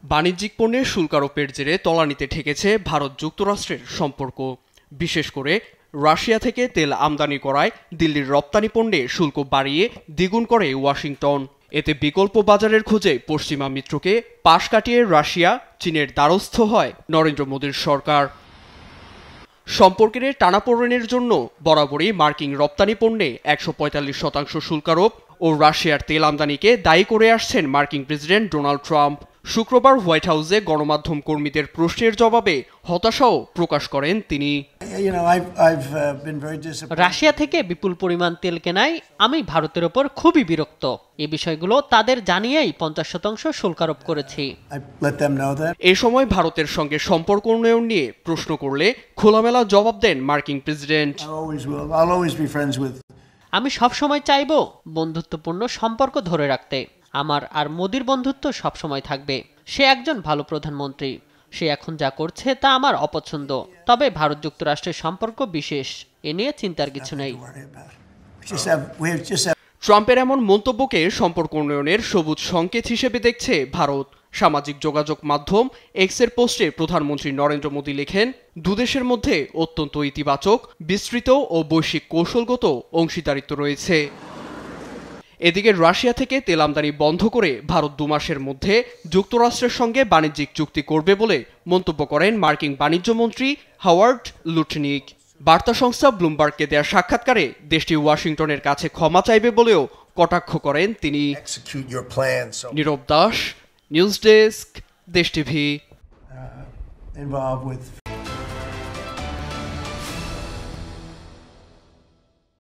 বাণিজ্যিক পণ্যের শুল্ক আরোপের জেরে তলানিতে ঠেকেছে ভারত যুক্তরাষ্ট্রের সম্পর্ক। বিশেষ করে রাশিয়া থেকে তেল আমদানি করায় দিল্লির রপ্তানি পণ্যে শুল্ক বাড়িয়ে দ্বিগুণ করে ওয়াশিংটন। এতে বিকল্প বাজারের খোঁজে পশ্চিমা মিত্রকে পাশ কাটিয়ে রাশিয়া চীনের দ্বারস্থ হয় নরেন্দ্র মোদীর সরকার। সম্পর্কের টানাপোড়েনের জন্য বরাবরই মার্কিন রপ্তানি পণ্যে ১৪৫% শুল্ক আরোপ ও রাশিয়ার তেল আমদানিকে দায়ী করে আসছেন মার্কিন প্রেসিডেন্ট ডোনাল্ড ট্রাম্প। শুক্রবার হোয়াইট হাউসে গণমাধ্যম কর্মীদের প্রশ্নের জবাবে হতাশাও প্রকাশ করেন তিনি। রাশিয়া থেকে বিপুল পরিমাণ তেল কেনায় আমি ভারতের ওপর খুবই বিরক্ত। এই বিষয়গুলো তাদের জানিয়েই ৫০% শুল্ক আরোপ করেছি। এ সময় ভারতের সঙ্গে সম্পর্ক উন্নয়ন নিয়ে প্রশ্ন করলে খোলামেলা জবাব দেন মার্কিন প্রেসিডেন্ট। আমি সবসময় চাইব বন্ধুত্বপূর্ণ সম্পর্ক ধরে রাখতে। আমার আর মোদির বন্ধুত্ব সবসময় থাকবে। সে একজন ভালো প্রধানমন্ত্রী। সে এখন যা করছে তা আমার অপছন্দ। তবে ভারত যুক্তরাষ্ট্রের সম্পর্ক বিশেষ, এ নিয়ে চিন্তার কিছু নেই। ট্রাম্পের এমন মন্তব্যকে সম্পর্ক উন্নয়নের সবুজ সংকেত হিসেবে দেখছে ভারত। সামাজিক যোগাযোগ মাধ্যম এক্সের পোস্টে প্রধানমন্ত্রী নরেন্দ্র মোদী লেখেন, দুদেশের মধ্যে অত্যন্ত ইতিবাচক, বিস্তৃত ও বৈশ্বিক কৌশলগত অংশীদারিত্ব রয়েছে। এদিকে রাশিয়া থেকে তেল আমদানি বন্ধ করে ভারত ২ মাসের মধ্যে যুক্তরাষ্ট্রের সঙ্গে বাণিজ্যিক চুক্তি করবে বলে মন্তব্য করেন মার্কিন বাণিজ্যমন্ত্রী হাওয়ার্ড লুটনিক। বার্তা সংস্থা ব্লুমবার্গকে দেয়া সাক্ষাৎকারে দেশটি ওয়াশিংটনের কাছে ক্ষমা চাইবে বলেও কটাক্ষ করেন তিনি। নীরব দাস, নিউজ ডেস্ক, দেশ টিভি।